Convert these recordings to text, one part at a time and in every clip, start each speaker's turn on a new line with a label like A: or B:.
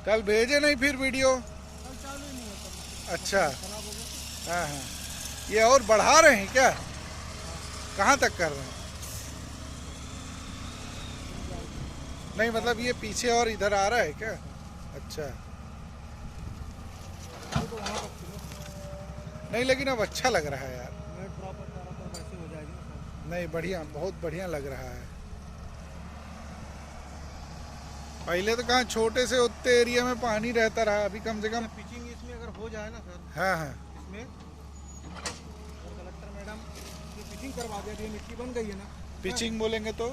A: कल भेजे नहीं फिर वीडियो।
B: कल चालू ही नहीं होता।
A: अच्छा।
B: खराब हो गया।
A: हाँ हाँ। ये और बढ़ा रहे हैं क्या? कहाँ तक कर रहे हैं? नहीं मतलब ये पीछे और इधर आ रहा है क्या? अच्छा।
B: ये तो वहाँ रख लो।
A: नहीं लेकिन अब अच्छा लग रहा है यार।
B: नेट प्रॉपर सारा तो वैसे हो जाएगी ना सर।
A: नहीं बढ़िया, बहुत बढ़िया लग रहा है। पहले तो कहाँ छोटे से उतने एरिया में पानी रहता रहा, अभी कम से कम।
B: पिचिंग इसमें अगर हो जाए ना सर,
A: हाँ हाँ।
B: इसमें और कलेक्टर मैडम ये पिचिंग करवा दे, ये मिट्टी बन गई है ना।
A: पिचिंग बोलेंगे तो?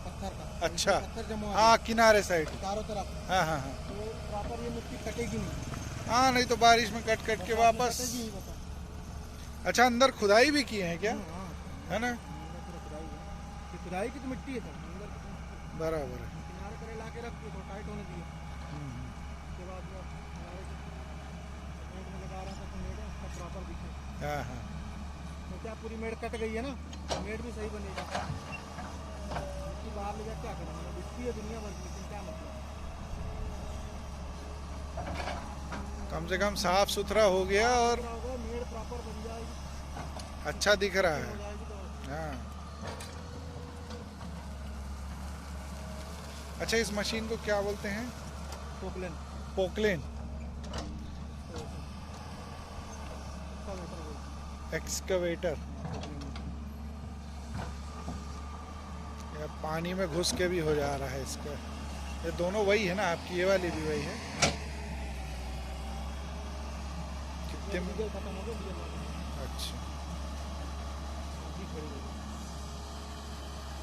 B: पत्थर का।
A: अच्छा।
B: पत्थर जमा हुआ
A: हाँ
B: है
A: किनारे साइड।
B: चारों तरफ।
A: हाँ हाँ हाँ।
B: तो प्रॉपर ये मिट्टी कटेगी नहीं।
A: हाँ नहीं तो बारिश में कट कट के वापस।
B: कटेगी ही बता।
A: अच्छा अंदर खुदाई भी किए हैं क्या?
B: हाँ,
A: है ना?
B: अंदर पूरा खुदाई है। ये खुदाई की तो मिट्टी है सर अंदर की।
A: बराबर है।
B: किनारे पर ला के रख दिए तो टाइट होने दिए। उसके बाद जो किनारे से मेड़ में लगा रहा था तो मेड़ उसका प्रॉपर दिखे।
A: हाँ हाँ।
B: तो क्या पूरी मेड़ कट गई है ना, मेड़ भी सही बनेगा। मिट्टी बाहर ले जा क्या करेंगे, मिट्टी है दुनिया भर की, लेकिन क्या मतलब।
A: कम से कम साफ सुथरा हो गया और
B: मेड़ प्रॉपर बन जाएगी,
A: अच्छा दिख रहा
B: हो
A: है।
B: जाएगी तो।
A: हाँ। अच्छा इस मशीन को क्या बोलते हैं?
B: पोकलेन।
A: पोकलेन।
B: सब ऊपर बोलते
A: एक्सकवेटर।
B: हैं।
A: या पानी में घुस के भी हो जा रहा है इसका। ये दोनों वही है ना आपकी? ये वाली भी वही है? कितने में?
B: डीजल खत्म हो गया, डीजल वाला।
A: अच्छा।
B: जी खड़ी है।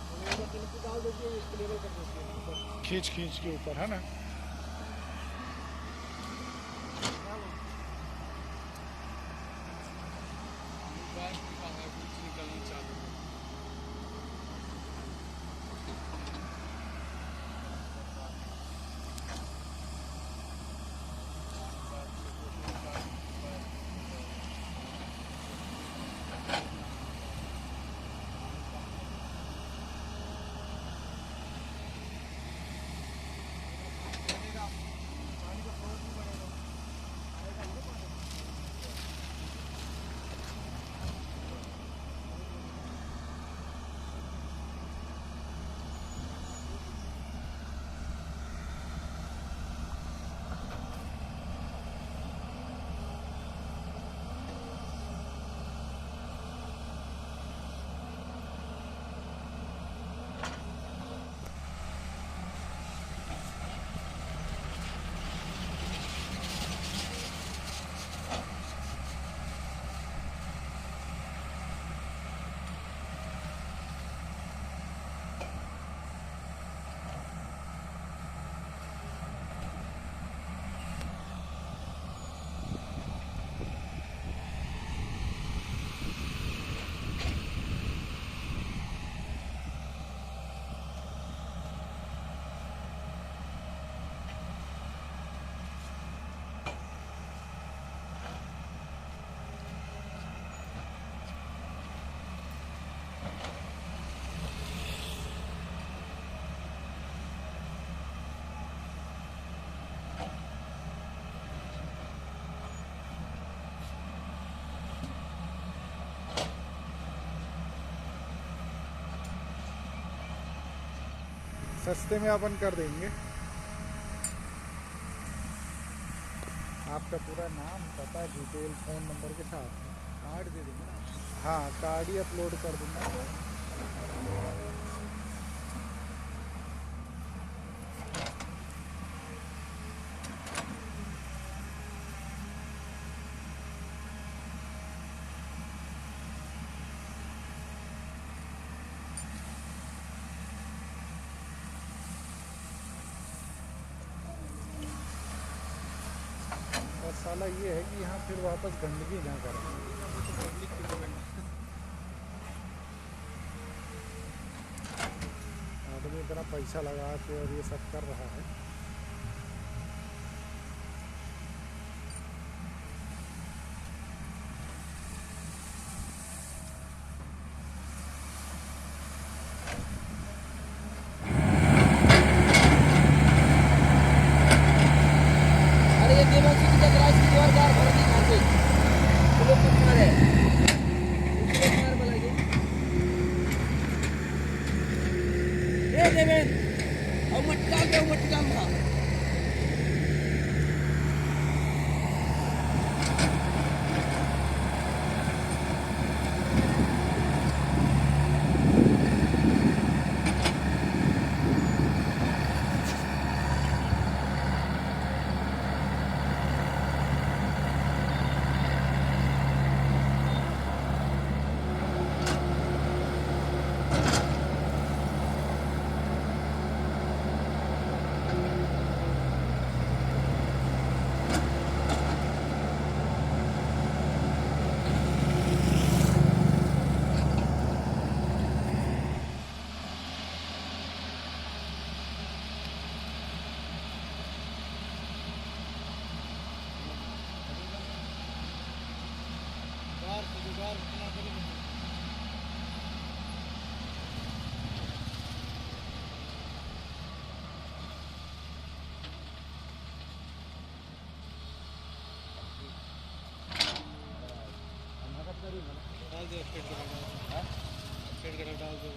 B: और एक बार डाल देती है, इसको लेवल कर देती है ऊपर।
A: खींच खींच के ऊपर है ना? सस्ते में अपन कर देंगे। आपका पूरा नाम पता डिटेल फ़ोन नंबर के साथ
B: कार्ड दे देंगे ना।
A: हाँ कार्ड ही अपलोड कर दूँगा। और साला ये है कि यहाँ फिर वापस गंदगी ना करें। आदमी इतना पैसा लगा के और ये सब कर रहा है।
B: ए देवेन अब मटका दे मटका मा डाल दे फेड कर डाल दे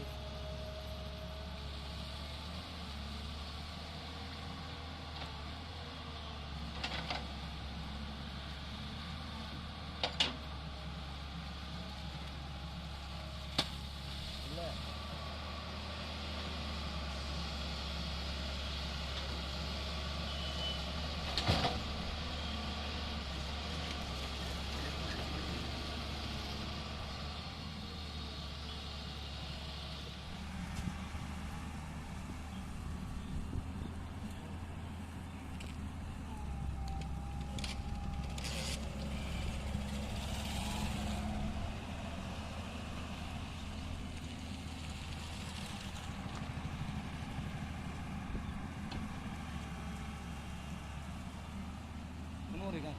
B: Oregon.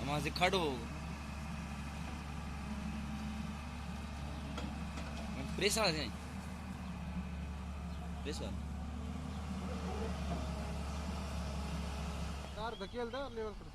C: माझे खडो प्रेस वाला नहीं प्रेस वाला
B: कार धकेल दे लेवल कर